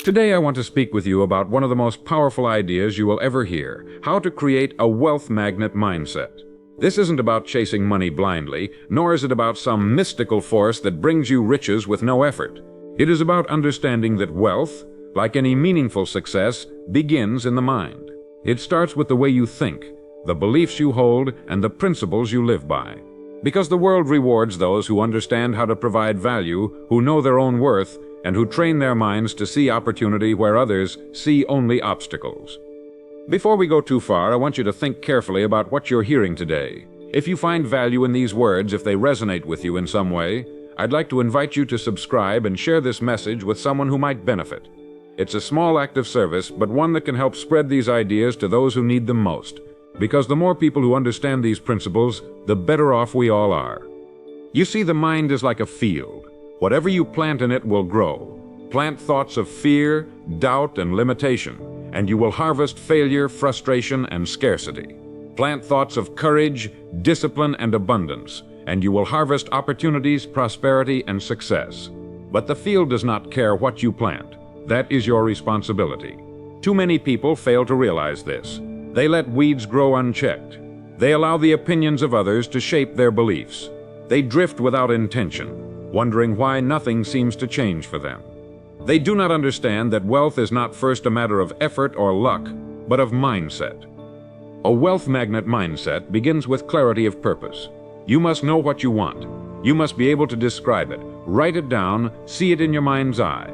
Today I want to speak with you about one of the most powerful ideas you will ever hear: how to create a wealth magnet mindset. This isn't about chasing money blindly, nor is it about some mystical force that brings you riches with no effort. It is about understanding that wealth, like any meaningful success, begins in the mind. It starts with the way you think, the beliefs you hold, and the principles you live by. Because the world rewards those who understand how to provide value, who know their own worth, and who train their minds to see opportunity where others see only obstacles. Before we go too far, I want you to think carefully about what you're hearing today. If you find value in these words, if they resonate with you in some way, I'd like to invite you to subscribe and share this message with someone who might benefit. It's a small act of service, but one that can help spread these ideas to those who need them most. Because the more people who understand these principles, the better off we all are. You see, the mind is like a field. Whatever you plant in it will grow. Plant thoughts of fear, doubt, and limitation, and you will harvest failure, frustration, and scarcity. Plant thoughts of courage, discipline, and abundance, and you will harvest opportunities, prosperity, and success. But the field does not care what you plant. That is your responsibility. Too many people fail to realize this. They let weeds grow unchecked. They allow the opinions of others to shape their beliefs. They drift without intention, wondering why nothing seems to change for them. They do not understand that wealth is not first a matter of effort or luck, but of mindset. A wealth magnet mindset begins with clarity of purpose. You must know what you want. You must be able to describe it, write it down, see it in your mind's eye.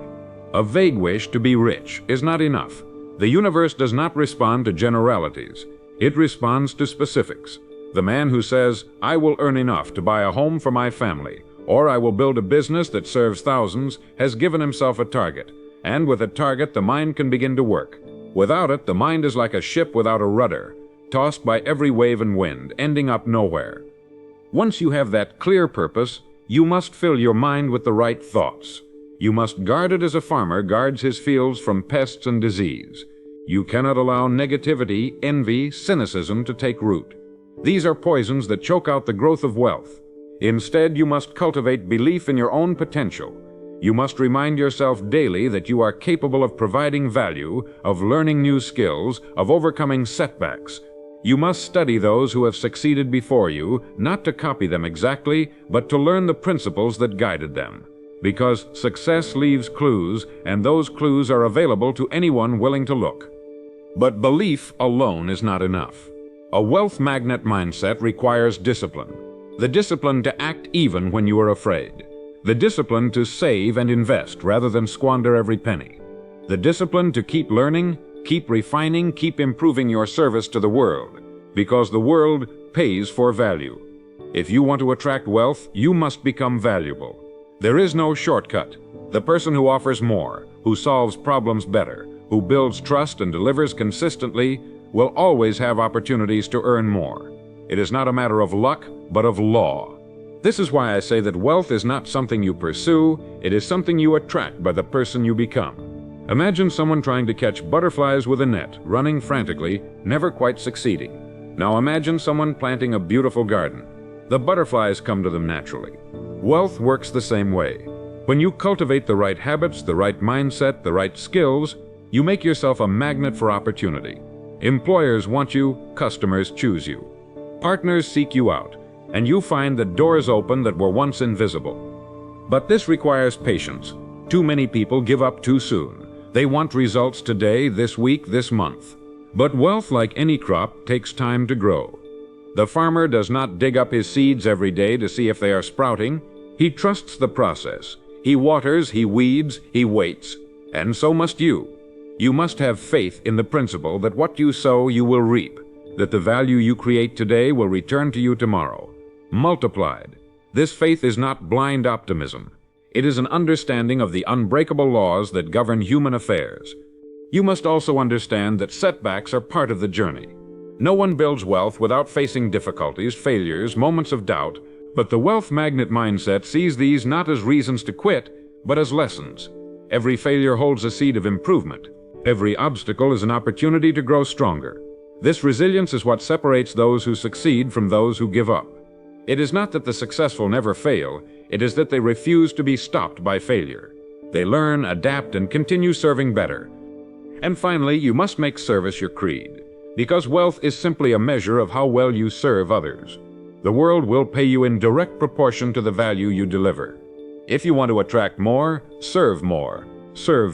A vague wish to be rich is not enough. The universe does not respond to generalities. It responds to specifics. The man who says, "I will earn enough to buy a home for my family," or "I will build a business that serves thousands," has given himself a target. And with a target, the mind can begin to work. Without it, the mind is like a ship without a rudder, tossed by every wave and wind, ending up nowhere. Once you have that clear purpose, you must fill your mind with the right thoughts. You must guard it as a farmer guards his fields from pests and disease. You cannot allow negativity, envy, cynicism to take root. These are poisons that choke out the growth of wealth. Instead, you must cultivate belief in your own potential. You must remind yourself daily that you are capable of providing value, of learning new skills, of overcoming setbacks. You must study those who have succeeded before you, not to copy them exactly, but to learn the principles that guided them. Because success leaves clues, and those clues are available to anyone willing to look. But belief alone is not enough. A wealth magnet mindset requires discipline. The discipline to act even when you are afraid. The discipline to save and invest rather than squander every penny. The discipline to keep learning, keep refining, keep improving your service to the world, because the world pays for value. If you want to attract wealth, you must become valuable. There is no shortcut. The person who offers more, who solves problems better, who builds trust and delivers consistently, will always have opportunities to earn more. It is not a matter of luck, but of law. This is why I say that wealth is not something you pursue, it is something you attract by the person you become. Imagine someone trying to catch butterflies with a net, running frantically, never quite succeeding. Now imagine someone planting a beautiful garden. The butterflies come to them naturally. Wealth works the same way. When you cultivate the right habits, the right mindset, the right skills, you make yourself a magnet for opportunity. Employers want you, customers choose you. Partners seek you out, and you find that doors open that were once invisible. But this requires patience. Too many people give up too soon. They want results today, this week, this month. But wealth, like any crop, takes time to grow. The farmer does not dig up his seeds every day to see if they are sprouting. He trusts the process. He waters, he weeds, he waits. And so must you. You must have faith in the principle that what you sow you will reap, that the value you create today will return to you tomorrow, multiplied. This faith is not blind optimism. It is an understanding of the unbreakable laws that govern human affairs. You must also understand that setbacks are part of the journey. No one builds wealth without facing difficulties, failures, moments of doubt, but the wealth magnet mindset sees these not as reasons to quit, but as lessons. Every failure holds a seed of improvement. Every obstacle is an opportunity to grow stronger. This resilience is what separates those who succeed from those who give up. It is not that the successful never fail, it is that they refuse to be stopped by failure. They learn, adapt, and continue serving better. And finally, you must make service your creed, because wealth is simply a measure of how well you serve others. The world will pay you in direct proportion to the value you deliver. If you want to attract more, serve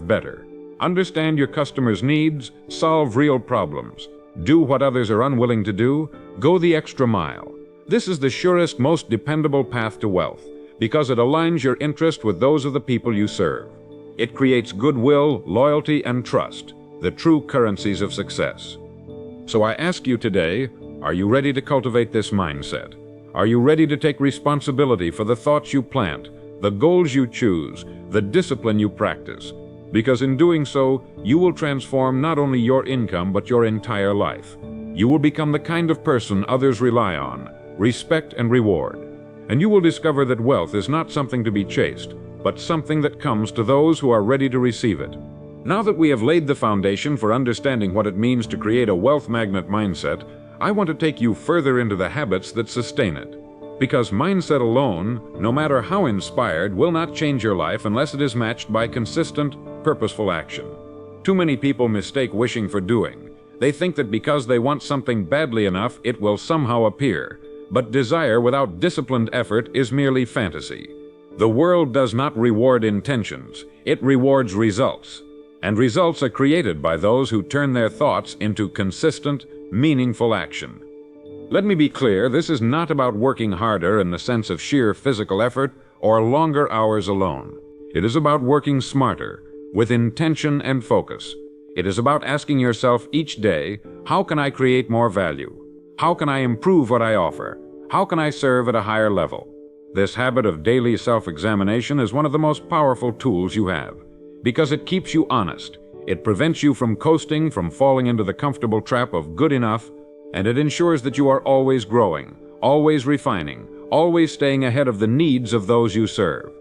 better. Understand your customers' needs, solve real problems, do what others are unwilling to do, go the extra mile. This is the surest, most dependable path to wealth, because it aligns your interest with those of the people you serve. It creates goodwill, loyalty, and trust, the true currencies of success. So I ask you today, are you ready to cultivate this mindset? Are you ready to take responsibility for the thoughts you plant, the goals you choose, the discipline you practice? Because in doing so, you will transform not only your income but your entire life. You will become the kind of person others rely on, respect, and reward. And you will discover that wealth is not something to be chased, but something that comes to those who are ready to receive it. Now that we have laid the foundation for understanding what it means to create a wealth magnet mindset, I want to take you further into the habits that sustain it. Because mindset alone, no matter how inspired, will not change your life unless it is matched by consistent, purposeful action. Too many people mistake wishing for doing. They think that because they want something badly enough, it will somehow appear. But desire without disciplined effort is merely fantasy. The world does not reward intentions, it rewards results. And results are created by those who turn their thoughts into consistent, meaningful action. Let me be clear, this is not about working harder in the sense of sheer physical effort or longer hours alone. It is about working smarter, with intention and focus. It is about asking yourself each day, how can I create more value? How can I improve what I offer? How can I serve at a higher level? This habit of daily self-examination is one of the most powerful tools you have, because it keeps you honest. It prevents you from coasting, from falling into the comfortable trap of good enough, and it ensures that you are always growing, always refining, always staying ahead of the needs of those you serve.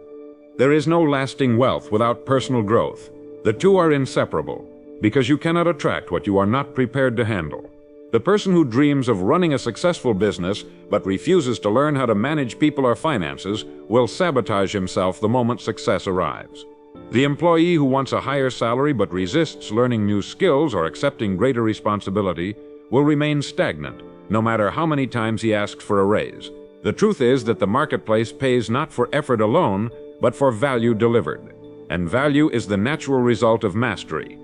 There is no lasting wealth without personal growth. The two are inseparable, because you cannot attract what you are not prepared to handle. The person who dreams of running a successful business but refuses to learn how to manage people or finances will sabotage himself the moment success arrives. The employee who wants a higher salary but resists learning new skills or accepting greater responsibility will remain stagnant, no matter how many times he asks for a raise. The truth is that the marketplace pays not for effort alone, but for value delivered. And value is the natural result of mastery.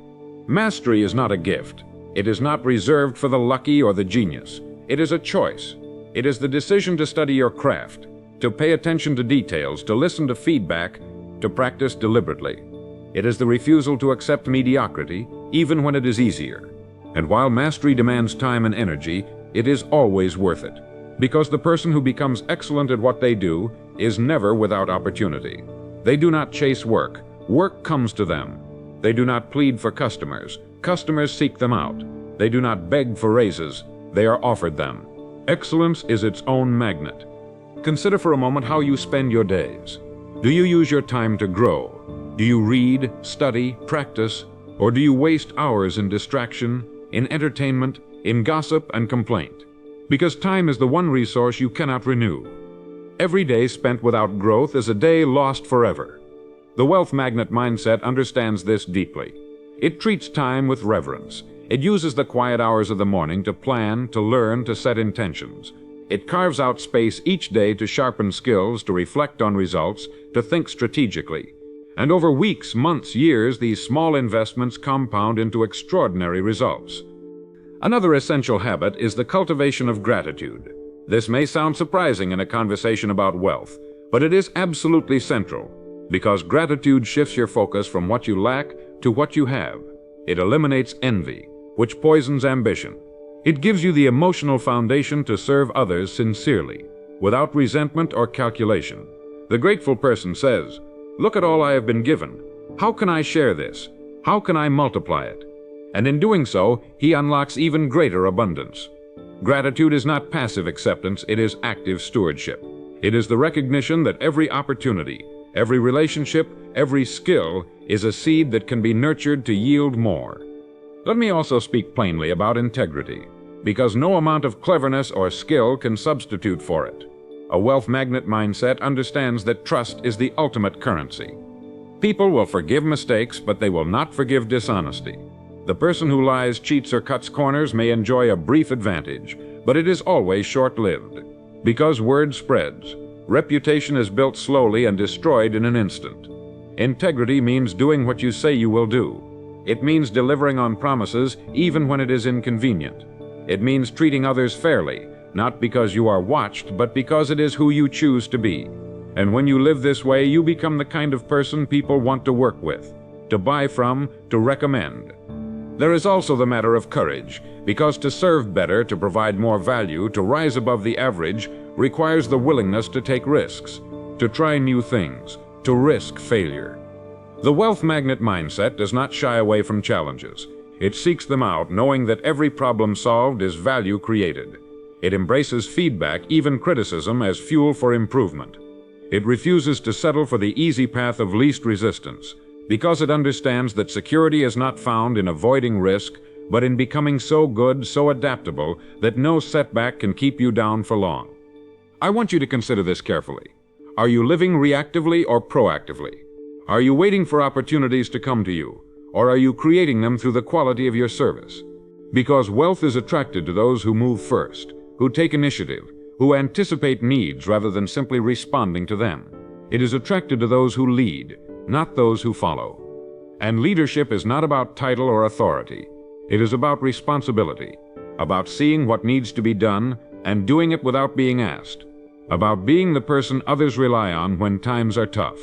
Mastery is not a gift. It is not reserved for the lucky or the genius. It is a choice. It is the decision to study your craft, to pay attention to details, to listen to feedback, to practice deliberately. It is the refusal to accept mediocrity, even when it is easier. And while mastery demands time and energy, it is always worth it. Because the person who becomes excellent at what they do is never without opportunity. They do not chase work. Work comes to them. They do not plead for customers. Customers seek them out. They do not beg for raises. They are offered them. Excellence is its own magnet. Consider for a moment how you spend your days. Do you use your time to grow? Do you read, study, practice, or do you waste hours in distraction, in entertainment, in gossip and complaint? Because time is the one resource you cannot renew. Every day spent without growth is a day lost forever. The wealth magnet mindset understands this deeply. It treats time with reverence. It uses the quiet hours of the morning to plan, to learn, to set intentions. It carves out space each day to sharpen skills, to reflect on results, to think strategically. And over weeks, months, years, these small investments compound into extraordinary results. Another essential habit is the cultivation of gratitude. This may sound surprising in a conversation about wealth, but it is absolutely central, because gratitude shifts your focus from what you lack to what you have. It eliminates envy, which poisons ambition. It gives you the emotional foundation to serve others sincerely, without resentment or calculation. The grateful person says, "Look at all I have been given. How can I share this? How can I multiply it?" And in doing so, he unlocks even greater abundance. Gratitude is not passive acceptance, it is active stewardship. It is the recognition that every opportunity, every relationship, every skill is a seed that can be nurtured to yield more. Let me also speak plainly about integrity, because no amount of cleverness or skill can substitute for it. A wealth magnet mindset understands that trust is the ultimate currency. People will forgive mistakes, but they will not forgive dishonesty. The person who lies, cheats, or cuts corners may enjoy a brief advantage, but it is always short-lived. Because word spreads, reputation is built slowly and destroyed in an instant. Integrity means doing what you say you will do. It means delivering on promises even when it is inconvenient. It means treating others fairly, not because you are watched, but because it is who you choose to be. And when you live this way, you become the kind of person people want to work with, to buy from, to recommend. There is also the matter of courage, because to serve better, to provide more value, to rise above the average, requires the willingness to take risks, to try new things, to risk failure. The wealth magnet mindset does not shy away from challenges. It seeks them out, knowing that every problem solved is value created. It embraces feedback, even criticism, as fuel for improvement. It refuses to settle for the easy path of least resistance, because it understands that security is not found in avoiding risk, but in becoming so good, so adaptable, that no setback can keep you down for long. I want you to consider this carefully. Are you living reactively or proactively? Are you waiting for opportunities to come to you, or are you creating them through the quality of your service? Because wealth is attracted to those who move first, who take initiative, who anticipate needs rather than simply responding to them. It is attracted to those who lead, not those who follow. And leadership is not about title or authority. It is about responsibility, about seeing what needs to be done and doing it without being asked, about being the person others rely on when times are tough.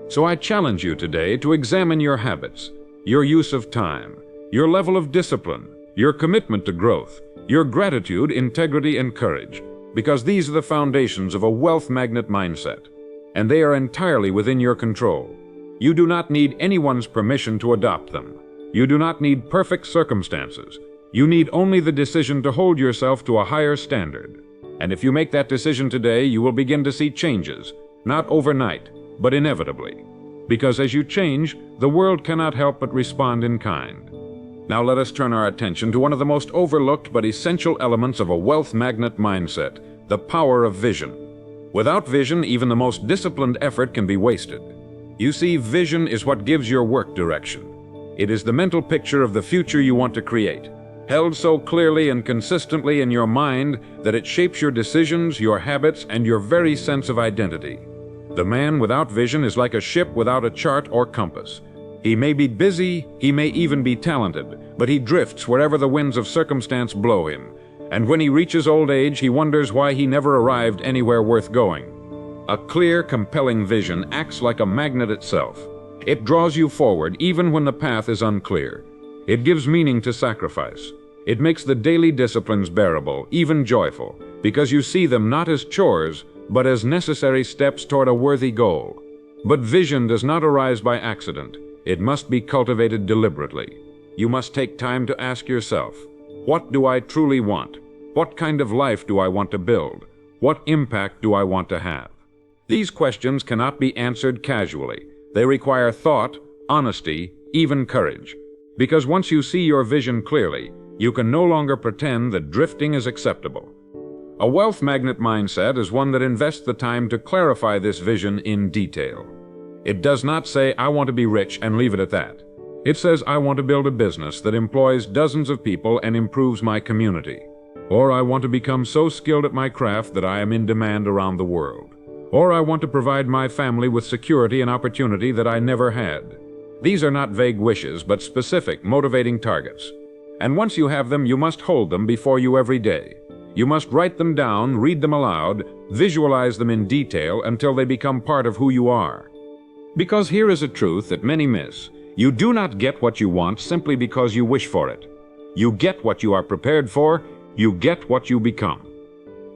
So I challenge you today to examine your habits, your use of time, your level of discipline, your commitment to growth, your gratitude, integrity, and courage, because these are the foundations of a wealth magnet mindset, and they are entirely within your control. You do not need anyone's permission to adopt them. You do not need perfect circumstances. You need only the decision to hold yourself to a higher standard. And if you make that decision today, you will begin to see changes, not overnight, but inevitably. Because as you change, the world cannot help but respond in kind. Now let us turn our attention to one of the most overlooked but essential elements of a wealth magnet mindset, the power of vision. Without vision, even the most disciplined effort can be wasted. You see, vision is what gives your work direction. It is the mental picture of the future you want to create, held so clearly and consistently in your mind that it shapes your decisions, your habits, and your very sense of identity. The man without vision is like a ship without a chart or compass. He may be busy, he may even be talented, but he drifts wherever the winds of circumstance blow him. And when he reaches old age, he wonders why he never arrived anywhere worth going. A clear, compelling vision acts like a magnet itself. It draws you forward even when the path is unclear. It gives meaning to sacrifice. It makes the daily disciplines bearable, even joyful, because you see them not as chores, but as necessary steps toward a worthy goal. But vision does not arise by accident. It must be cultivated deliberately. You must take time to ask yourself, what do I truly want? What kind of life do I want to build? What impact do I want to have? These questions cannot be answered casually. They require thought, honesty, even courage. Because once you see your vision clearly, you can no longer pretend that drifting is acceptable. A wealth magnet mindset is one that invests the time to clarify this vision in detail. It does not say, I want to be rich, and leave it at that. It says, I want to build a business that employs dozens of people and improves my community. Or I want to become so skilled at my craft that I am in demand around the world. Or I want to provide my family with security and opportunity that I never had. These are not vague wishes, but specific, motivating targets. And once you have them, you must hold them before you every day. You must write them down, read them aloud, visualize them in detail until they become part of who you are. Because here is a truth that many miss. You do not get what you want simply because you wish for it. You get what you are prepared for. You get what you become.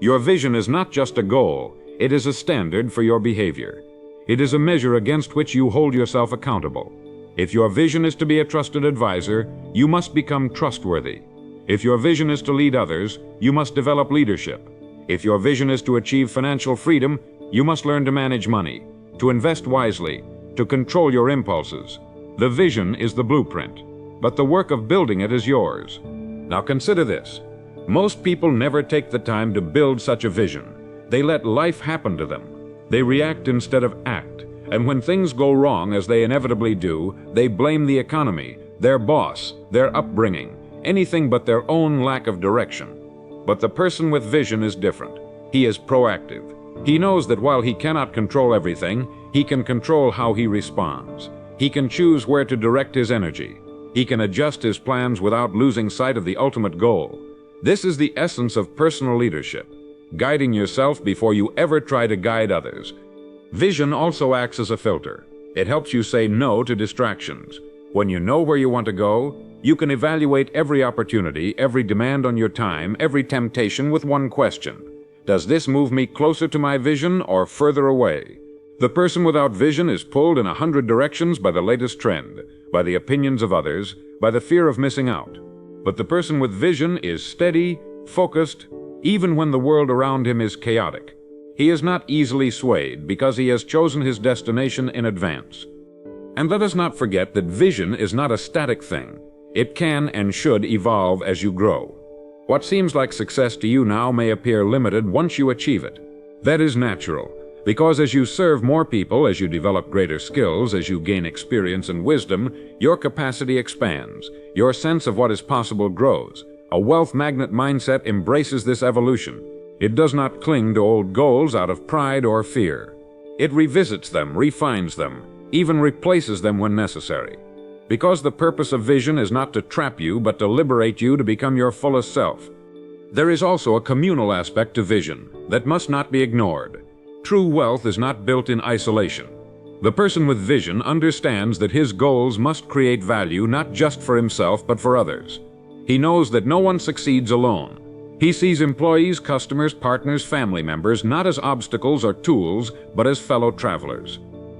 Your vision is not just a goal. It is a standard for your behavior. It is a measure against which you hold yourself accountable. If your vision is to be a trusted advisor, you must become trustworthy. If your vision is to lead others, you must develop leadership. If your vision is to achieve financial freedom, you must learn to manage money, to invest wisely, to control your impulses. The vision is the blueprint, but the work of building it is yours. Now consider this. Most people never take the time to build such a vision. They let life happen to them. They react instead of act, and when things go wrong, as they inevitably do, they blame the economy, their boss, their upbringing, anything but their own lack of direction. But the person with vision is different. He is proactive. He knows that while he cannot control everything, he can control how he responds. He can choose where to direct his energy. He can adjust his plans without losing sight of the ultimate goal. This is the essence of personal leadership, guiding yourself before you ever try to guide others. Vision also acts as a filter. It helps you say no to distractions. When you know where you want to go, you can evaluate every opportunity, every demand on your time, every temptation with one question. Does this move me closer to my vision or further away? The person without vision is pulled in 100 directions by the latest trend, by the opinions of others, by the fear of missing out. But the person with vision is steady, focused, even when the world around him is chaotic. He is not easily swayed because he has chosen his destination in advance. And let us not forget that vision is not a static thing. It can and should evolve as you grow. What seems like success to you now may appear limited once you achieve it. That is natural, because as you serve more people, as you develop greater skills, as you gain experience and wisdom, your capacity expands. Your sense of what is possible grows. A wealth magnet mindset embraces this evolution. It does not cling to old goals out of pride or fear. It revisits them, refines them, even replaces them when necessary. Because the purpose of vision is not to trap you, but to liberate you to become your fullest self. There is also a communal aspect to vision that must not be ignored. True wealth is not built in isolation. The person with vision understands that his goals must create value not just for himself but for others. He knows that no one succeeds alone. He sees employees, customers, partners, family members not as obstacles or tools, but as fellow travelers.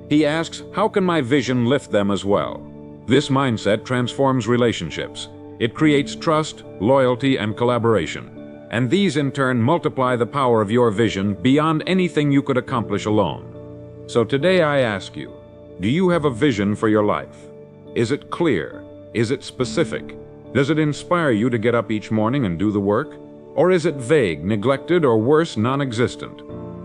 He asks, how can my vision lift them as well? This mindset transforms relationships. It creates trust, loyalty, and collaboration. And these in turn multiply the power of your vision beyond anything you could accomplish alone. So today I ask you, do you have a vision for your life? Is it clear? Is it specific? Does it inspire you to get up each morning and do the work? Or is it vague, neglected, or worse, non-existent?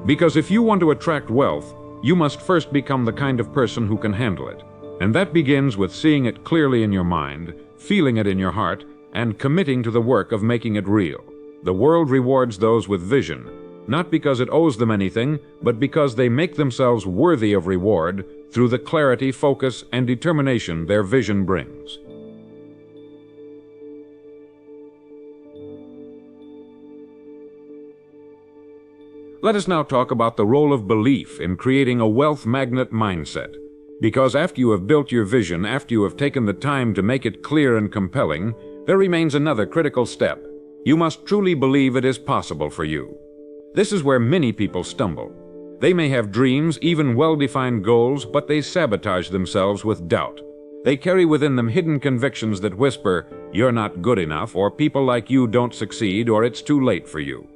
Because if you want to attract wealth, you must first become the kind of person who can handle it. And that begins with seeing it clearly in your mind, feeling it in your heart, and committing to the work of making it real. The world rewards those with vision, not because it owes them anything, but because they make themselves worthy of reward through the clarity, focus, and determination their vision brings. Let us now talk about the role of belief in creating a wealth magnet mindset. Because after you have built your vision, after you have taken the time to make it clear and compelling, there remains another critical step. You must truly believe it is possible for you. This is where many people stumble. They may have dreams, even well-defined goals, but they sabotage themselves with doubt. They carry within them hidden convictions that whisper, you're not good enough, or people like you don't succeed, or it's too late for you.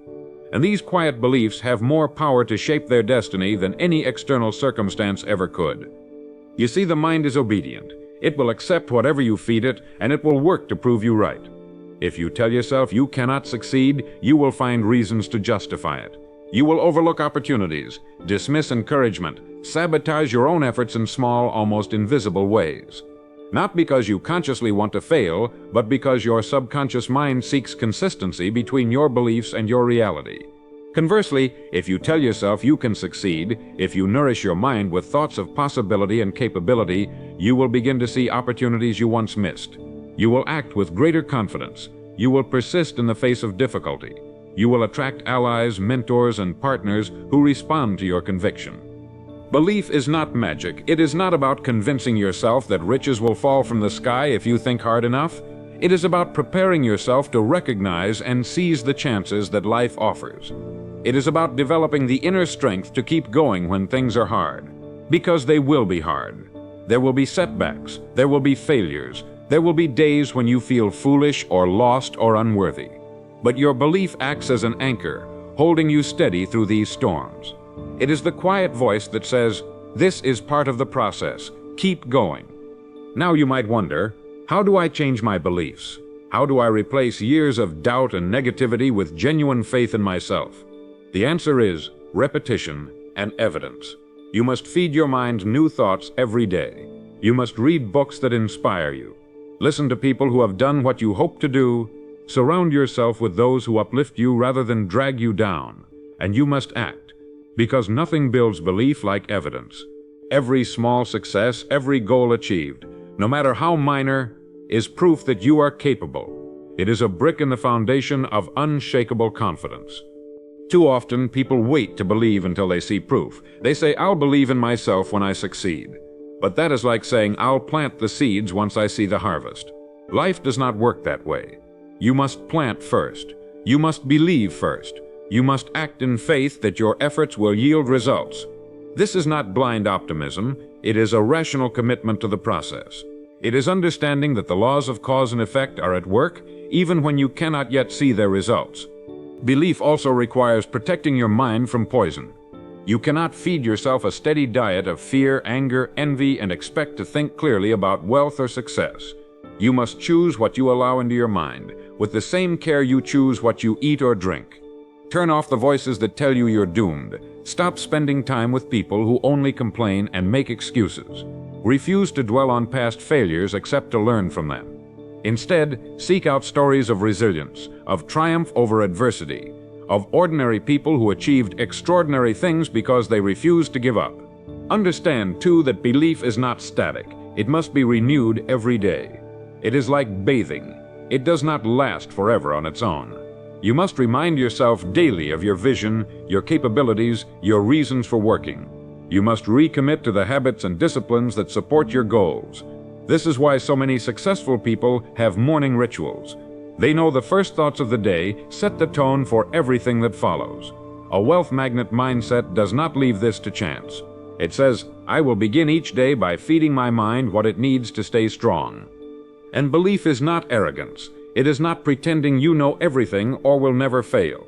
And these quiet beliefs have more power to shape their destiny than any external circumstance ever could. You see, the mind is obedient. It will accept whatever you feed it, and it will work to prove you right. If you tell yourself you cannot succeed, you will find reasons to justify it. You will overlook opportunities, dismiss encouragement, sabotage your own efforts in small, almost invisible ways. Not because you consciously want to fail, but because your subconscious mind seeks consistency between your beliefs and your reality. Conversely, if you tell yourself you can succeed, if you nourish your mind with thoughts of possibility and capability, you will begin to see opportunities you once missed. You will act with greater confidence. You will persist in the face of difficulty. You will attract allies, mentors, and partners who respond to your conviction. Belief is not magic. It is not about convincing yourself that riches will fall from the sky if you think hard enough. It is about preparing yourself to recognize and seize the chances that life offers. It is about developing the inner strength to keep going when things are hard. Because they will be hard. There will be setbacks. There will be failures. There will be days when you feel foolish or lost or unworthy. But your belief acts as an anchor, holding you steady through these storms. It is the quiet voice that says, this is part of the process. Keep going. Now you might wonder, how do I change my beliefs? How do I replace years of doubt and negativity with genuine faith in myself? The answer is repetition and evidence. You must feed your mind new thoughts every day. You must read books that inspire you. Listen to people who have done what you hope to do. Surround yourself with those who uplift you rather than drag you down. And you must act, because nothing builds belief like evidence. Every small success, every goal achieved, no matter how minor, is proof that you are capable. It is a brick in the foundation of unshakable confidence. Too often, people wait to believe until they see proof. They say, "I'll believe in myself when I succeed." But that is like saying, "I'll plant the seeds once I see the harvest." Life does not work that way. You must plant first. You must believe first. You must act in faith that your efforts will yield results. This is not blind optimism. It is a rational commitment to the process. It is understanding that the laws of cause and effect are at work, even when you cannot yet see their results. Belief also requires protecting your mind from poison. You cannot feed yourself a steady diet of fear, anger, envy, and expect to think clearly about wealth or success. You must choose what you allow into your mind, with the same care you choose what you eat or drink. Turn off the voices that tell you you're doomed. Stop spending time with people who only complain and make excuses. Refuse to dwell on past failures except to learn from them. Instead, seek out stories of resilience, of triumph over adversity, of ordinary people who achieved extraordinary things because they refused to give up. Understand, too, that belief is not static. It must be renewed every day. It is like bathing. It does not last forever on its own. You must remind yourself daily of your vision, your capabilities, your reasons for working. You must recommit to the habits and disciplines that support your goals. This is why so many successful people have morning rituals. They know the first thoughts of the day set the tone for everything that follows. A wealth magnet mindset does not leave this to chance. It says, "I will begin each day by feeding my mind what it needs to stay strong." And belief is not arrogance. It is not pretending you know everything or will never fail.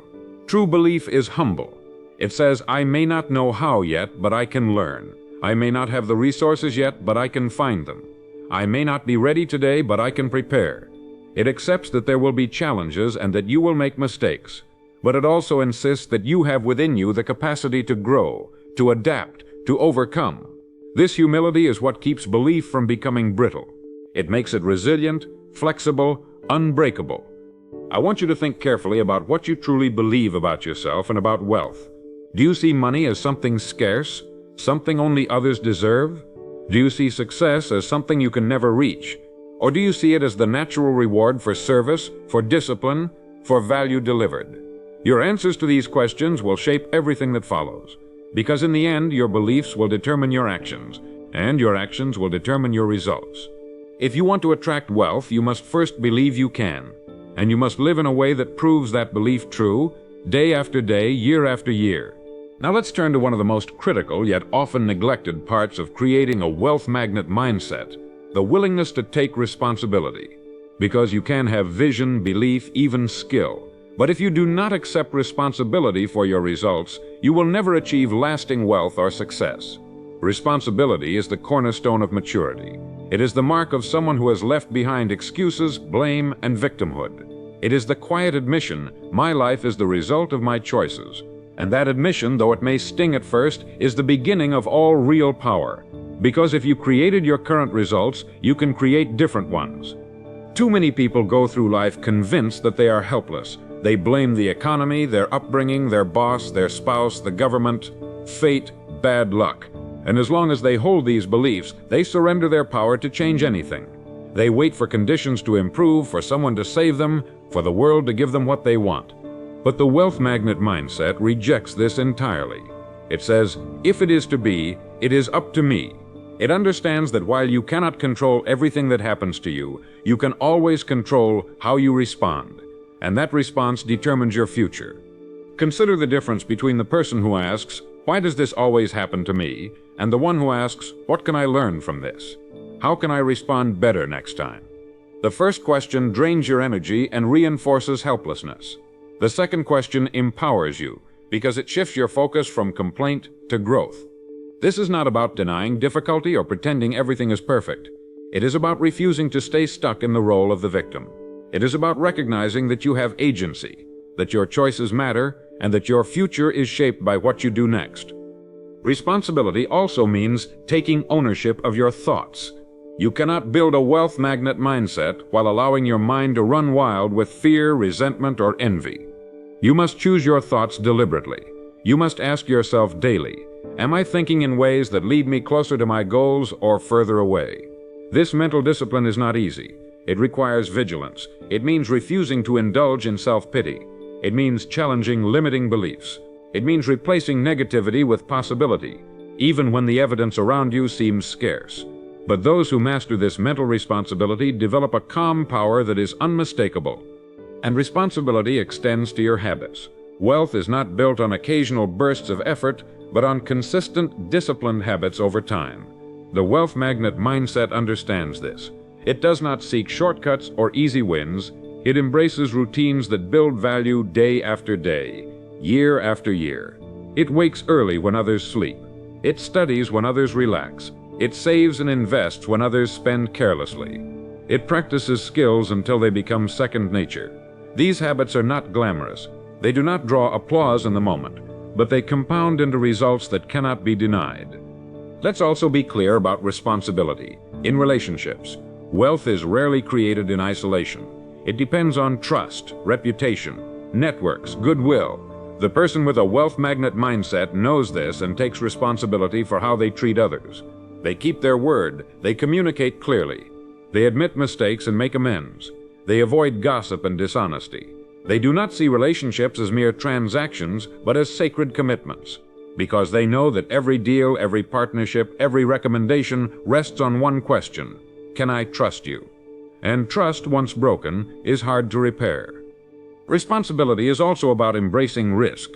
True belief is humble. It says, "I may not know how yet, but I can learn. I may not have the resources yet, but I can find them. I may not be ready today, but I can prepare." It accepts that there will be challenges and that you will make mistakes. But it also insists that you have within you the capacity to grow, to adapt, to overcome. This humility is what keeps belief from becoming brittle. It makes it resilient, flexible, unbreakable. I want you to think carefully about what you truly believe about yourself and about wealth. Do you see money as something scarce, something only others deserve? Do you see success as something you can never reach? Or do you see it as the natural reward for service, for discipline, for value delivered? Your answers to these questions will shape everything that follows, because in the end, your beliefs will determine your actions, and your actions will determine your results. If you want to attract wealth, you must first believe you can, and you must live in a way that proves that belief true, day after day, year after year. Now let's turn to one of the most critical yet often neglected parts of creating a wealth magnet mindset, the willingness to take responsibility. Because you can have vision, belief, even skill, but if you do not accept responsibility for your results, you will never achieve lasting wealth or success. Responsibility is the cornerstone of maturity. It is the mark of someone who has left behind excuses, blame, and victimhood. It is the quiet admission, "My life is the result of my choices." And that admission, though it may sting at first, is the beginning of all real power. Because if you created your current results, you can create different ones. Too many people go through life convinced that they are helpless. They blame the economy, their upbringing, their boss, their spouse, the government, fate, bad luck. And as long as they hold these beliefs, they surrender their power to change anything. They wait for conditions to improve, for someone to save them, for the world to give them what they want. But the wealth magnet mindset rejects this entirely. It says, "If it is to be, it is up to me." It understands that while you cannot control everything that happens to you, you can always control how you respond. And that response determines your future. Consider the difference between the person who asks, "Why does this always happen to me?" and the one who asks, "What can I learn from this? How can I respond better next time?" The first question drains your energy and reinforces helplessness. The second question empowers you, because it shifts your focus from complaint to growth. This is not about denying difficulty or pretending everything is perfect. It is about refusing to stay stuck in the role of the victim. It is about recognizing that you have agency, that your choices matter, and that your future is shaped by what you do next. Responsibility also means taking ownership of your thoughts. You cannot build a wealth magnet mindset while allowing your mind to run wild with fear, resentment, or envy. You must choose your thoughts deliberately. You must ask yourself daily, am I thinking in ways that lead me closer to my goals or further away? This mental discipline is not easy. It requires vigilance. It means refusing to indulge in self-pity. It means challenging limiting beliefs. It means replacing negativity with possibility, even when the evidence around you seems scarce. But those who master this mental responsibility develop a calm power that is unmistakable. And responsibility extends to your habits. Wealth is not built on occasional bursts of effort, but on consistent, disciplined habits over time. The wealth magnet mindset understands this. It does not seek shortcuts or easy wins. It embraces routines that build value day after day, year after year. It wakes early when others sleep. It studies when others relax. It saves and invests when others spend carelessly. It practices skills until they become second nature. These habits are not glamorous. They do not draw applause in the moment, but they compound into results that cannot be denied. Let's also be clear about responsibility. In relationships, wealth is rarely created in isolation. It depends on trust, reputation, networks, goodwill. The person with a wealth magnet mindset knows this and takes responsibility for how they treat others. They keep their word. They communicate clearly. They admit mistakes and make amends. They avoid gossip and dishonesty. They do not see relationships as mere transactions, but as sacred commitments, because they know that every deal, every partnership, every recommendation rests on one question: can I trust you? And trust, once broken, is hard to repair. Responsibility is also about embracing risk.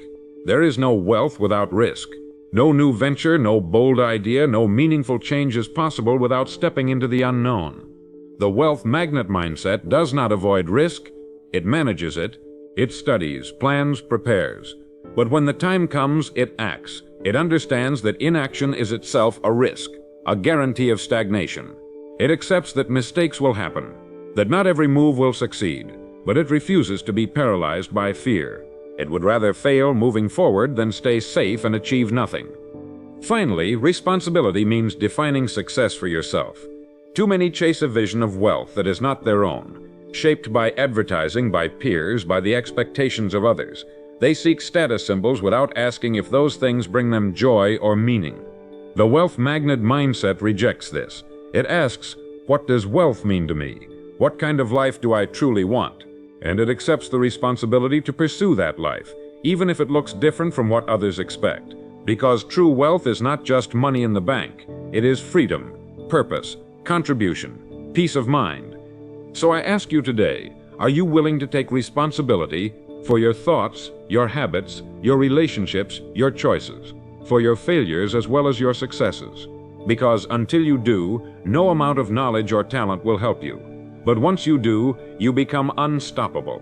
There is no wealth without risk. No new venture, no bold idea, no meaningful change is possible without stepping into the unknown. The wealth magnet mindset does not avoid risk. It manages it. It studies, plans, prepares. But when the time comes, it acts. It understands that inaction is itself a risk, a guarantee of stagnation. It accepts that mistakes will happen, that not every move will succeed, but it refuses to be paralyzed by fear. It would rather fail moving forward than stay safe and achieve nothing. Finally, responsibility means defining success for yourself. Too many chase a vision of wealth that is not their own, shaped by advertising, by peers, by the expectations of others. They seek status symbols without asking if those things bring them joy or meaning. The wealth magnet mindset rejects this. It asks, what does wealth mean to me? What kind of life do I truly want? And it accepts the responsibility to pursue that life, even if it looks different from what others expect. Because true wealth is not just money in the bank. It is freedom, purpose, contribution, peace of mind. So I ask you today, are you willing to take responsibility for your thoughts, your habits, your relationships, your choices, for your failures as well as your successes? Because until you do, no amount of knowledge or talent will help you. But once you do, you become unstoppable.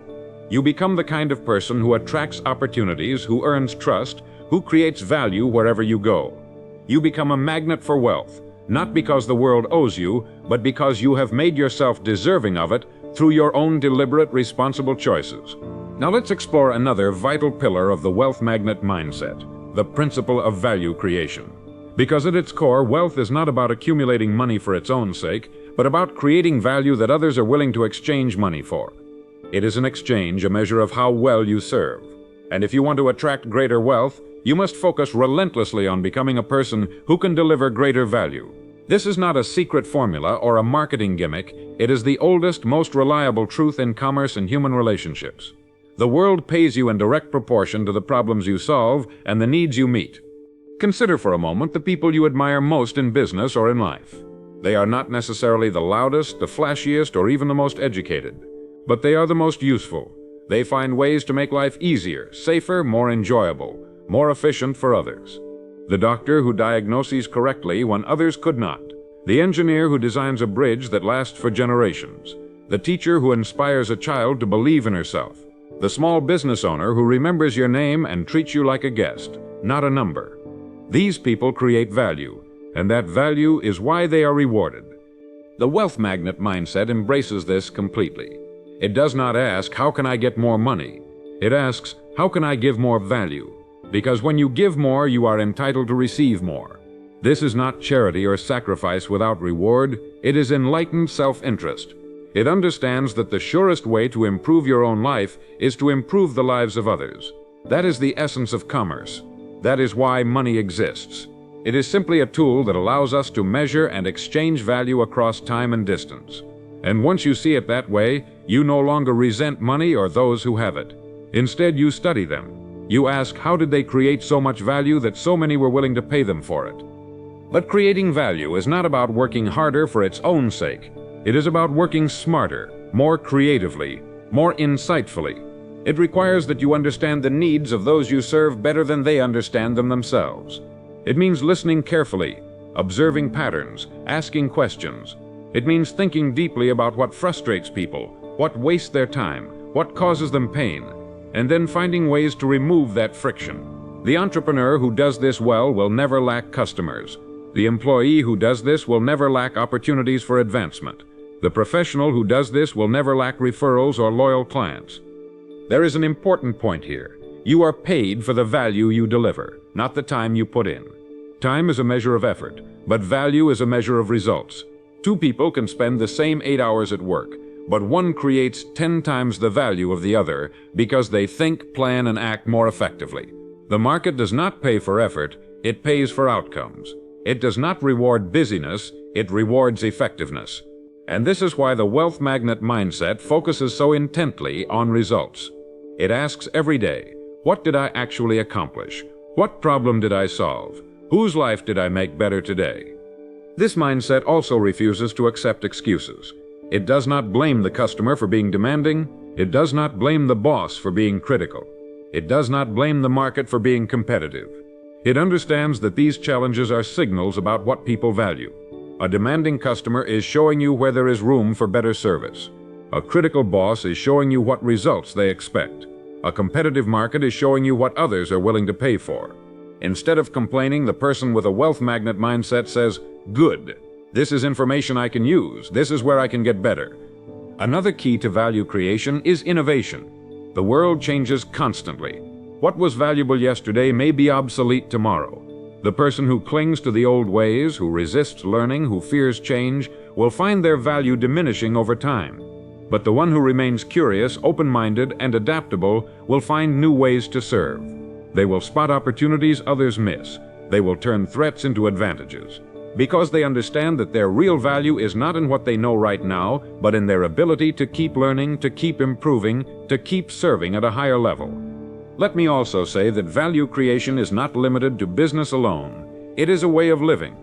You become the kind of person who attracts opportunities, who earns trust, who creates value wherever you go. You become a magnet for wealth, not because the world owes you, but because you have made yourself deserving of it through your own deliberate, responsible choices. Now let's explore another vital pillar of the wealth magnet mindset, the principle of value creation. Because at its core, wealth is not about accumulating money for its own sake, but about creating value that others are willing to exchange money for. It is an exchange, a measure of how well you serve. And if you want to attract greater wealth, you must focus relentlessly on becoming a person who can deliver greater value. This is not a secret formula or a marketing gimmick. It is the oldest, most reliable truth in commerce and human relationships. The world pays you in direct proportion to the problems you solve and the needs you meet. Consider for a moment the people you admire most in business or in life. They are not necessarily the loudest, the flashiest, or even the most educated, but they are the most useful. They find ways to make life easier, safer, more enjoyable, more efficient for others. The doctor who diagnoses correctly when others could not. The engineer who designs a bridge that lasts for generations. The teacher who inspires a child to believe in herself. The small business owner who remembers your name and treats you like a guest, not a number. These people create value, and that value is why they are rewarded. The wealth magnet mindset embraces this completely. It does not ask, how can I get more money? It asks, how can I give more value? because when you give more, you are entitled to receive more. This is not charity or sacrifice without reward. It is enlightened self-interest. It understands that the surest way to improve your own life is to improve the lives of others. That is the essence of commerce. That is why money exists. It is simply a tool that allows us to measure and exchange value across time and distance. And once you see it that way, you no longer resent money or those who have it. Instead, you study them. You ask, how did they create so much value that so many were willing to pay them for it? But creating value is not about working harder for its own sake. It is about working smarter, more creatively, more insightfully. It requires that you understand the needs of those you serve better than they understand them themselves. It means listening carefully, observing patterns, asking questions. It means thinking deeply about what frustrates people, what wastes their time, what causes them pain, and then finding ways to remove that friction. The entrepreneur who does this well will never lack customers. The employee who does this will never lack opportunities for advancement. The professional who does this will never lack referrals or loyal clients. There is an important point here. You are paid for the value you deliver, not the time you put in. Time is a measure of effort, but value is a measure of results. Two people can spend the same 8 hours at work, but one creates 10 times the value of the other because they think, plan, and act more effectively. The market does not pay for effort, it pays for outcomes. It does not reward busyness, it rewards effectiveness. And this is why the wealth magnet mindset focuses so intently on results. It asks every day, what did I actually accomplish? What problem did I solve? Whose life did I make better today? This mindset also refuses to accept excuses. It does not blame the customer for being demanding. It does not blame the boss for being critical. It does not blame the market for being competitive. It understands that these challenges are signals about what people value. A demanding customer is showing you where there is room for better service. A critical boss is showing you what results they expect. A competitive market is showing you what others are willing to pay for. Instead of complaining, the person with a wealth magnet mindset says, "Good. This is information I can use. This is where I can get better." Another key to value creation is innovation. The world changes constantly. What was valuable yesterday may be obsolete tomorrow. The person who clings to the old ways, who resists learning, who fears change, will find their value diminishing over time. But the one who remains curious, open-minded, and adaptable will find new ways to serve. They will spot opportunities others miss. They will turn threats into advantages. Because they understand that their real value is not in what they know right now, but in their ability to keep learning, to keep improving, to keep serving at a higher level. Let me also say that value creation is not limited to business alone. It is a way of living.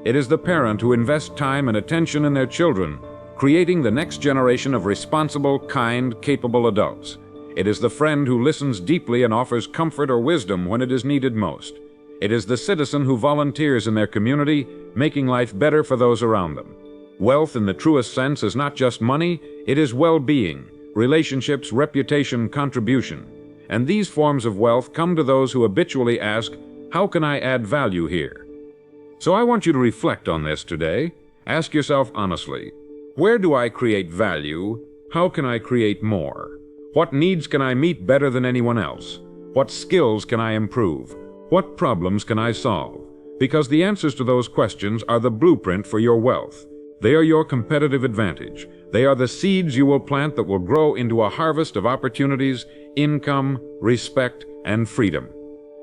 It is the parent who invests time and attention in their children, creating the next generation of responsible, kind, capable adults. It is the friend who listens deeply and offers comfort or wisdom when it is needed most. It is the citizen who volunteers in their community, making life better for those around them. Wealth in the truest sense is not just money, it is well-being, relationships, reputation, contribution. And these forms of wealth come to those who habitually ask, how can I add value here? So I want you to reflect on this today. Ask yourself honestly, where do I create value? How can I create more? What needs can I meet better than anyone else? What skills can I improve? What problems can I solve? Because the answers to those questions are the blueprint for your wealth. They are your competitive advantage. They are the seeds you will plant that will grow into a harvest of opportunities, income, respect, and freedom.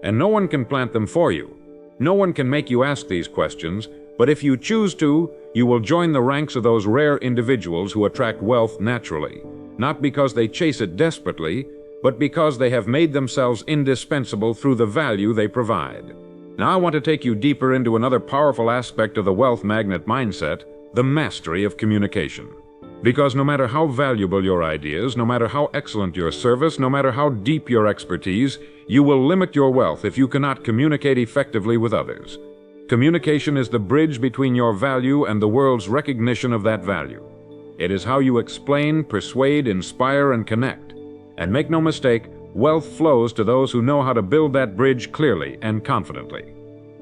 And no one can plant them for you. No one can make you ask these questions, but if you choose to, you will join the ranks of those rare individuals who attract wealth naturally, not because they chase it desperately, but because they have made themselves indispensable through the value they provide. Now I want to take you deeper into another powerful aspect of the wealth magnet mindset, the mastery of communication. Because no matter how valuable your ideas, no matter how excellent your service, no matter how deep your expertise, you will limit your wealth if you cannot communicate effectively with others. Communication is the bridge between your value and the world's recognition of that value. It is how you explain, persuade, inspire, and connect. And make no mistake, wealth flows to those who know how to build that bridge clearly and confidently.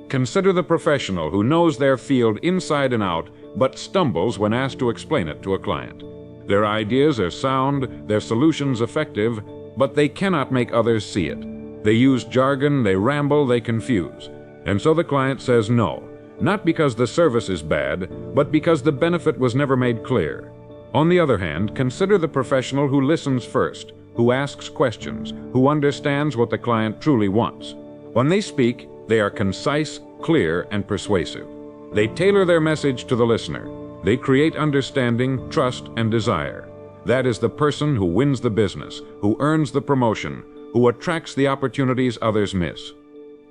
Consider the professional who knows their field inside and out, but stumbles when asked to explain it to a client. Their ideas are sound, their solutions effective, but they cannot make others see it. They use jargon, they ramble, they confuse. And so the client says no, not because the service is bad, but because the benefit was never made clear. On the other hand, consider the professional who listens first, who asks questions, who understands what the client truly wants. When they speak, they are concise, clear, and persuasive. They tailor their message to the listener. They create understanding, trust, and desire. That is the person who wins the business, who earns the promotion, who attracts the opportunities others miss.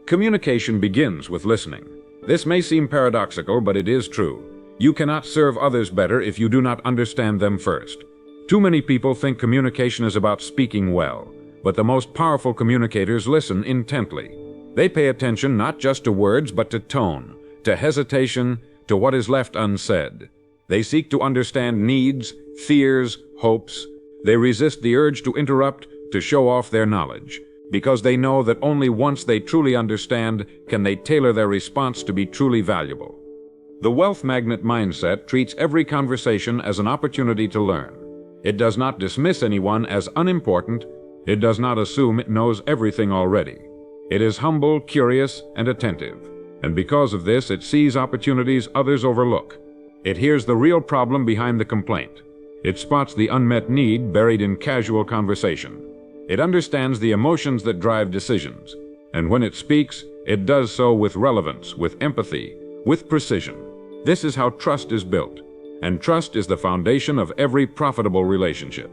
Communication begins with listening. This may seem paradoxical, but it is true. You cannot serve others better if you do not understand them first. Too many people think communication is about speaking well, but the most powerful communicators listen intently. They pay attention not just to words, but to tone, to hesitation, to what is left unsaid. They seek to understand needs, fears, hopes. They resist the urge to interrupt, to show off their knowledge, because they know that only once they truly understand can they tailor their response to be truly valuable. The wealth magnet mindset treats every conversation as an opportunity to learn. It does not dismiss anyone as unimportant. It does not assume it knows everything already. It is humble, curious, and attentive. And because of this, it sees opportunities others overlook. It hears the real problem behind the complaint. It spots the unmet need buried in casual conversation. It understands the emotions that drive decisions. And when it speaks, it does so with relevance, with empathy, with precision. This is how trust is built, and trust is the foundation of every profitable relationship.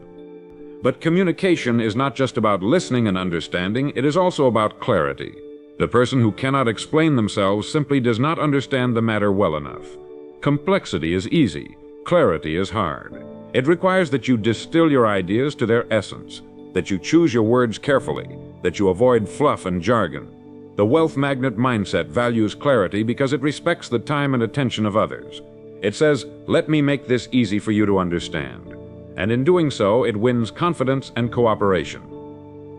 But communication is not just about listening and understanding, it is also about clarity. The person who cannot explain themselves simply does not understand the matter well enough. Complexity is easy, clarity is hard. It requires that you distill your ideas to their essence, that you choose your words carefully, that you avoid fluff and jargon. The wealth magnet mindset values clarity because it respects the time and attention of others. It says, "Let me make this easy for you to understand." And in doing so, it wins confidence and cooperation.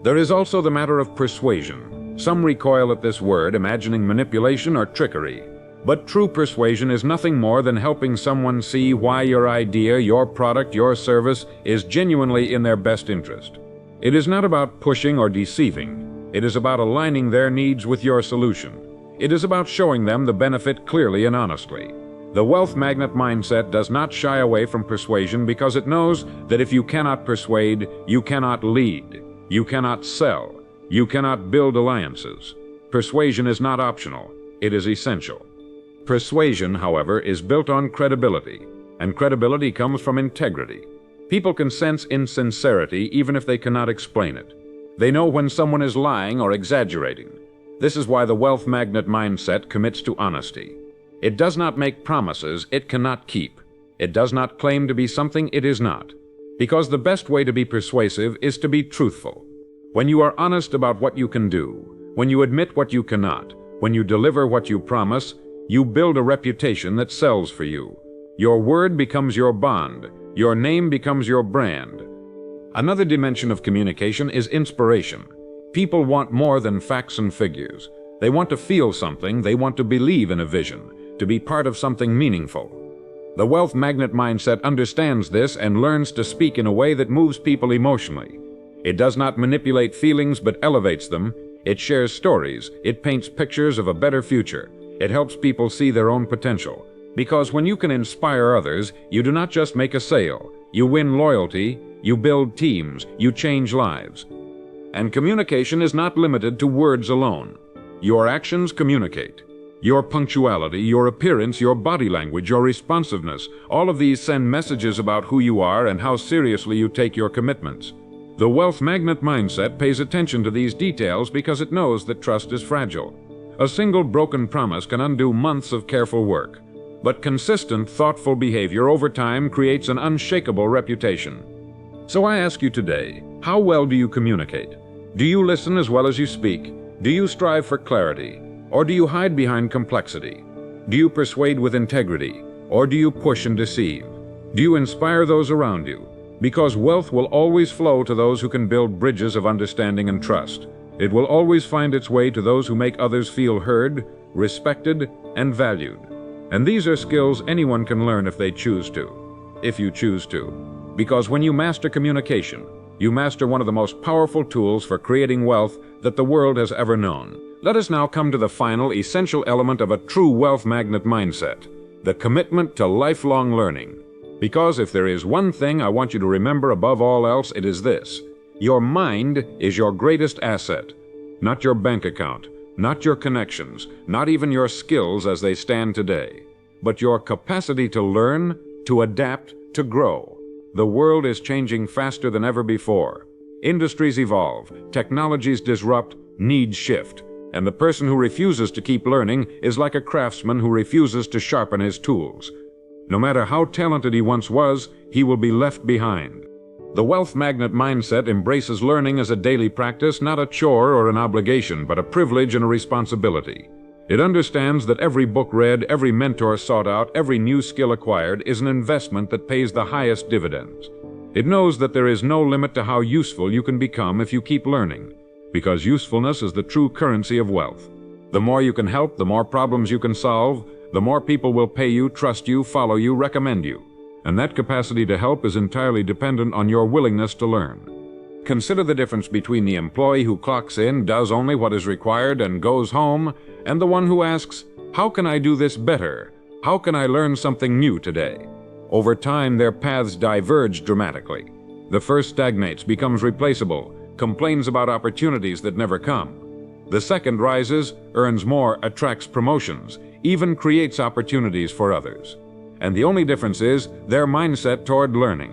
There is also the matter of persuasion. Some recoil at this word, imagining manipulation or trickery. But true persuasion is nothing more than helping someone see why your idea, your product, your service is genuinely in their best interest. It is not about pushing or deceiving. It is about aligning their needs with your solution. It is about showing them the benefit clearly and honestly. The wealth magnet mindset does not shy away from persuasion because it knows that if you cannot persuade, you cannot lead, you cannot sell, you cannot build alliances. Persuasion is not optional, it is essential. Persuasion, however, is built on credibility, and credibility comes from integrity. People can sense insincerity even if they cannot explain it. They know when someone is lying or exaggerating. This is why the wealth magnet mindset commits to honesty. It does not make promises it cannot keep. It does not claim to be something it is not. Because the best way to be persuasive is to be truthful. When you are honest about what you can do, when you admit what you cannot, when you deliver what you promise, you build a reputation that sells for you. Your word becomes your bond. Your name becomes your brand. Another dimension of communication is inspiration. People want more than facts and figures. They want to feel something, they want to believe in a vision, to be part of something meaningful. The wealth magnet mindset understands this and learns to speak in a way that moves people emotionally. It does not manipulate feelings but elevates them. It shares stories. It paints pictures of a better future. It helps people see their own potential. Because when you can inspire others, you do not just make a sale. You win loyalty, you build teams, you change lives. And communication is not limited to words alone. Your actions communicate. Your punctuality, your appearance, your body language, your responsiveness, all of these send messages about who you are and how seriously you take your commitments. The wealth magnet mindset pays attention to these details because it knows that trust is fragile. A single broken promise can undo months of careful work. But consistent, thoughtful behavior over time creates an unshakable reputation. So I ask you today, how well do you communicate? Do you listen as well as you speak? Do you strive for clarity? Or do you hide behind complexity? Do you persuade with integrity? Or do you push and deceive? Do you inspire those around you? Because wealth will always flow to those who can build bridges of understanding and trust. It will always find its way to those who make others feel heard, respected, and valued. And these are skills anyone can learn if they choose to. If you choose to. Because when you master communication, You master one of the most powerful tools for creating wealth that the world has ever known. Let us now come to the final essential element of a true wealth magnet mindset: the commitment to lifelong learning. Because if there is one thing I want you to remember above all else, it is this: your mind is your greatest asset. Not your bank account, not your connections, not even your skills as they stand today, but your capacity to learn, to adapt, to grow. The world is changing faster than ever before. Industries evolve, technologies disrupt, needs shift. And the person who refuses to keep learning is like a craftsman who refuses to sharpen his tools. No matter how talented he once was, he will be left behind. The wealth magnet mindset embraces learning as a daily practice, not a chore or an obligation, but a privilege and a responsibility. It understands that every book read, every mentor sought out, every new skill acquired is an investment that pays the highest dividends. It knows that there is no limit to how useful you can become if you keep learning, because usefulness is the true currency of wealth. The more you can help, the more problems you can solve, the more people will pay you, trust you, follow you, recommend you. And that capacity to help is entirely dependent on your willingness to learn. Consider the difference between the employee who clocks in, does only what is required, and goes home, and the one who asks, "How can I do this better? How can I learn something new today?" Over time, their paths diverge dramatically. The first stagnates, becomes replaceable, complains about opportunities that never come. The second rises, earns more, attracts promotions, even creates opportunities for others. And the only difference is their mindset toward learning.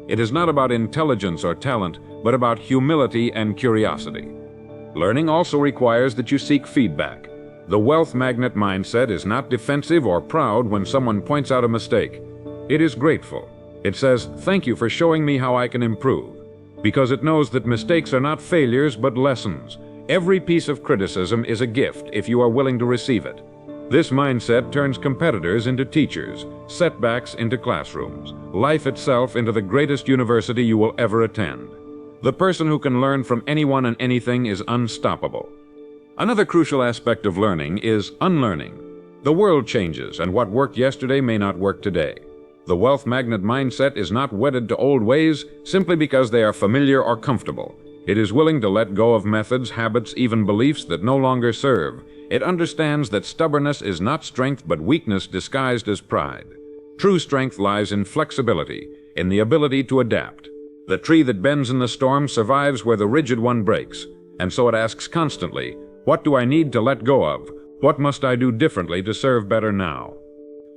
It is not about intelligence or talent, but about humility and curiosity. Learning also requires that you seek feedback. The wealth magnet mindset is not defensive or proud when someone points out a mistake. It is grateful. It says, "Thank you for showing me how I can improve," because it knows that mistakes are not failures but lessons. Every piece of criticism is a gift if you are willing to receive it. This mindset turns competitors into teachers, setbacks into classrooms, life itself into the greatest university you will ever attend. The person who can learn from anyone and anything is unstoppable. Another crucial aspect of learning is unlearning. The world changes, and what worked yesterday may not work today. The wealth magnet mindset is not wedded to old ways simply because they are familiar or comfortable. It is willing to let go of methods, habits, even beliefs that no longer serve. It understands that stubbornness is not strength but weakness disguised as pride. True strength lies in flexibility, in the ability to adapt. The tree that bends in the storm survives where the rigid one breaks, and so it asks constantly, "What do I need to let go of? What must I do differently to serve better now?"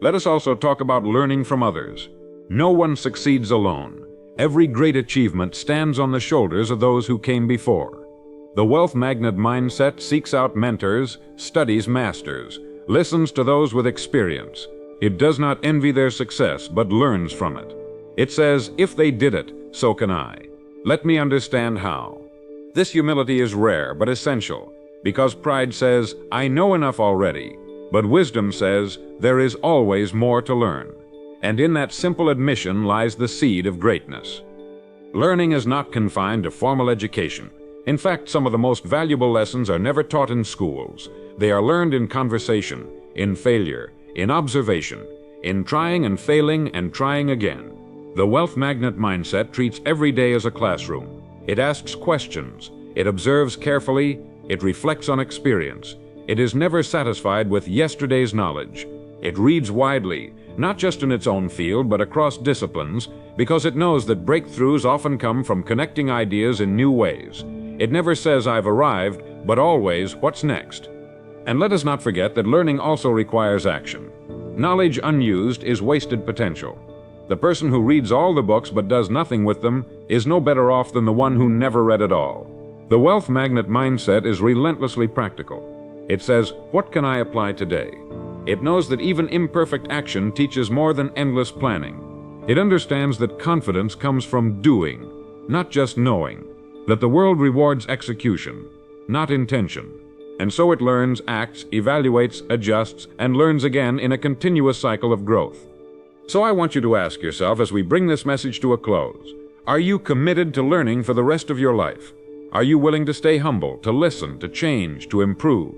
Let us also talk about learning from others. No one succeeds alone. Every great achievement stands on the shoulders of those who came before. The wealth magnet mindset seeks out mentors, studies masters, listens to those with experience. It does not envy their success, but learns from it. It says, "If they did it, so can I. Let me understand how." This humility is rare but essential, because pride says, "I know enough already," but wisdom says, "There is always more to learn." And in that simple admission lies the seed of greatness. Learning is not confined to formal education. In fact, some of the most valuable lessons are never taught in schools. They are learned in conversation, in failure, in observation, in trying and failing and trying again. The wealth magnet mindset treats every day as a classroom. It asks questions, it observes carefully, it reflects on experience. It is never satisfied with yesterday's knowledge. It reads widely, not just in its own field, but across disciplines, because it knows that breakthroughs often come from connecting ideas in new ways. It never says, "I've arrived," but always, "What's next?" And let us not forget that learning also requires action. Knowledge unused is wasted potential. The person who reads all the books but does nothing with them is no better off than the one who never read at all. The wealth magnet mindset is relentlessly practical. It says, "What can I apply today?" It knows that even imperfect action teaches more than endless planning. It understands that confidence comes from doing, not just knowing. That the world rewards execution, not intention. And so it learns, acts, evaluates, adjusts, and learns again in a continuous cycle of growth. So I want you to ask yourself as we bring this message to a close, are you committed to learning for the rest of your life? Are you willing to stay humble, to listen, to change, to improve?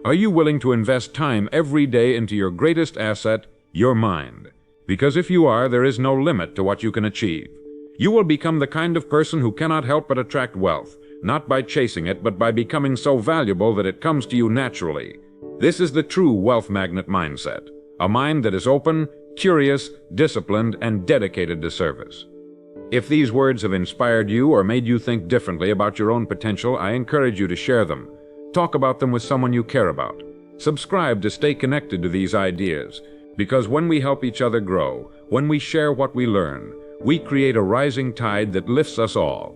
Are you willing to invest time every day into your greatest asset, your mind? Because if you are, there is no limit to what you can achieve. You will become the kind of person who cannot help but attract wealth, not by chasing it, but by becoming so valuable that it comes to you naturally. This is the true wealth magnet mindset, a mind that is open, curious, disciplined, and dedicated to service. If these words have inspired you or made you think differently about your own potential, I encourage you to share them. Talk about them with someone you care about. Subscribe to stay connected to these ideas, because when we help each other grow, when we share what we learn, we create a rising tide that lifts us all.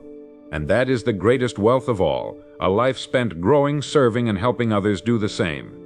And that is the greatest wealth of all, a life spent growing, serving, and helping others do the same.